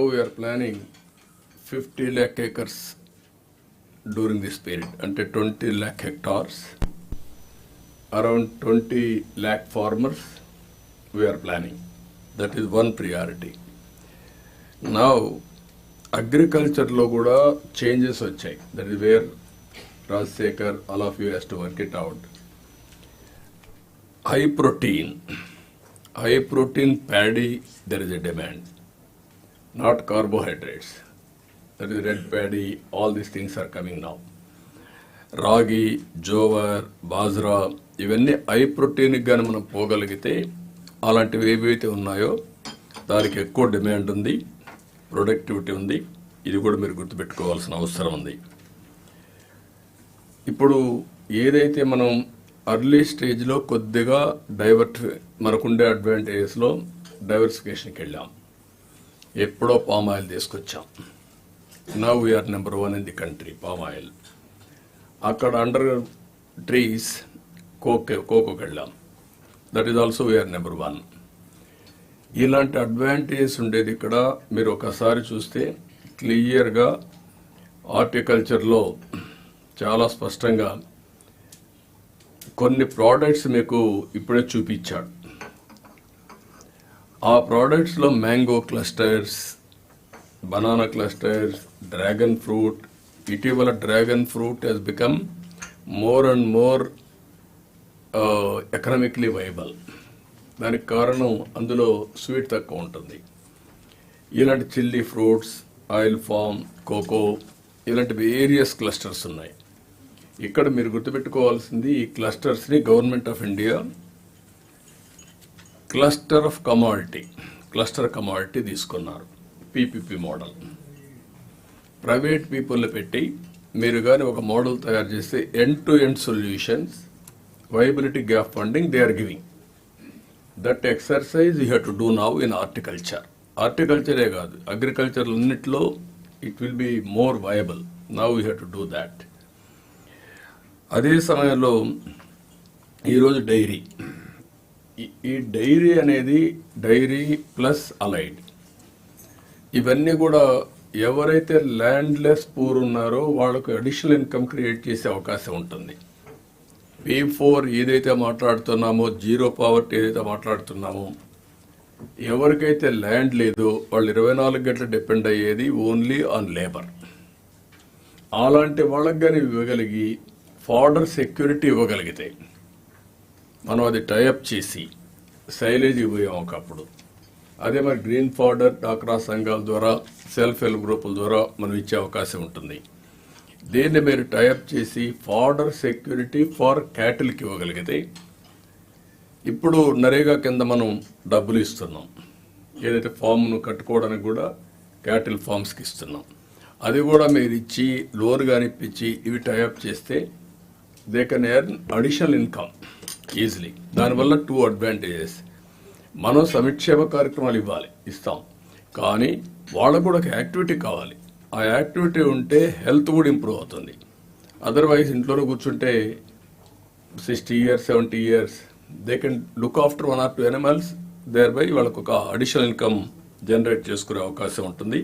Now we are planning 50 lakh acres during this period, అంటే 20 lakh hectares, around 20 lakh farmers we are planning. That is one priority. Now, అగ్రికల్చర్లో కూడా changes వచ్చాయి. That is where Rajasekhar all of you has to work it out. High protein paddy there is a demand, not carbohydrates. That is red paddy, all these things are coming now. Ragi, jowar, bajra ఇవన్నీ high ప్రోటీన్కి కానీ మనం పోగలిగితే అలాంటివి ఏవైతే ఉన్నాయో దానికి ఎక్కువ demand ఉంది, productivity ఉంది. ఇది కూడా మీరు గుర్తుపెట్టుకోవాల్సిన అవసరం ఉంది. ఇప్పుడు ఏదైతే మనం అర్లీ స్టేజ్లో కొద్దిగా మనకుండే అడ్వాంటేజెస్లో డైవర్సిఫికేషన్కి వెళ్ళాం. ఎప్పుడో పామ్ ఆయిల్ తీసుకొచ్చాం. Now we are number 1 in the country palm oil. అక్కడ అండర్ ట్రీస్ కోకోకి వెళ్ళాం. That is also we are number 1. ఇలాంటి అడ్వాంటేజెస్ ఉండేది ఇక్కడ. మీరు ఒకసారి చూస్తే క్లియర్గా హార్టికల్చర్లో చాలా స్పష్టంగా కొన్ని ప్రోడక్ట్స్ మీకు ఇప్పుడే చూపించాడు. ఆ ప్రోడక్ట్స్లో mango clusters, banana clusters, dragon fruit. ఇటీవల dragon fruit has become more and more economically viable. దానికి కారణం అందులో స్వీట్ తక్కువ ఉంటుంది. ఇలాంటి chilli fruits, oil palm, cocoa ఇలాంటి వేరియస్ క్లస్టర్స్ ఉన్నాయి. ఇక్కడ మీరు గుర్తుపెట్టుకోవాల్సింది ఈ క్లస్టర్స్ని government of India cluster commodity తీసుకున్నారు. PPP model. ప్రైవేట్ పీపుల్ని పెట్టి మీరు కానీ ఒక మోడల్ తయారు చేస్తే end to end solutions, viability gap funding they are giving. That exercise you have to do now in హార్టికల్చరే కాదు, అగ్రికల్చర్ అన్నిట్లో it will be more viable. Now you have to do that. అదే సమయంలో ఈరోజు dairy. ఈ dairy అనేది dairy plus allied, ఇవన్నీ కూడా ఎవరైతే ల్యాండ్లెస్ పూర్ ఉన్నారో వాళ్ళకు అడిషనల్ ఇన్కమ్ క్రియేట్ చేసే అవకాశం ఉంటుంది. P4 ఏదైతే మాట్లాడుతున్నామో, జీరో పావర్టీ ఏదైతే మాట్లాడుతున్నామో, ఎవరికైతే ల్యాండ్ లేదో వాళ్ళు 24 గంటలు డిపెండ్ అయ్యేది ఓన్లీ ఆన్ లేబర్. అలాంటి వాళ్ళకి కానీ ఇవ్వగలిగి ఫాడర్ సెక్యూరిటీ ఇవ్వగలిగితే, మనం అది టైఅప్ చేసి సైలేజ్ ఇవ్వయాం ఒకప్పుడు. అదే మరి గ్రీన్ ఫాడర్ డాక్రా సంఘాల ద్వారా, సెల్ఫ్ హెల్ప్ గ్రూపుల ద్వారా మనం ఇచ్చే అవకాశం ఉంటుంది. దీన్ని మీరు టైఅప్ చేసి ఫాడర్ సెక్యూరిటీ ఫార్ క్యాటిల్కి ఇవ్వగలిగితే, ఇప్పుడు నరేగా కింద మనం డబ్బులు ఇస్తున్నాం. ఏదైతే ఫామ్ను కట్టుకోవడానికి కూడా క్యాటిల్ ఫామ్స్కి ఇస్తున్నాం. అది కూడా మీరు ఇచ్చి లోన్ కానీ ఇప్పించి ఇవి టైఅప్ చేస్తే they can earn additional income easily. దానివల్ల 2 అడ్వాంటేజెస్. మనం సంక్షేమ కార్యక్రమాలు ఇస్తాం, కానీ వాళ్ళకు కూడా ఒక యాక్టివిటీ కావాలి. ఆ యాక్టివిటీ ఉంటే హెల్త్ కూడా ఇంప్రూవ్ అవుతుంది. అదర్వైజ్ ఇంట్లోనే కూర్చుంటే 60 years 70 years they can look after 1 or 2 animals. Thereby వాళ్ళకు ఒక అడిషనల్ ఇన్కమ్ జనరేట్ చేసుకునే అవకాశం ఉంటుంది.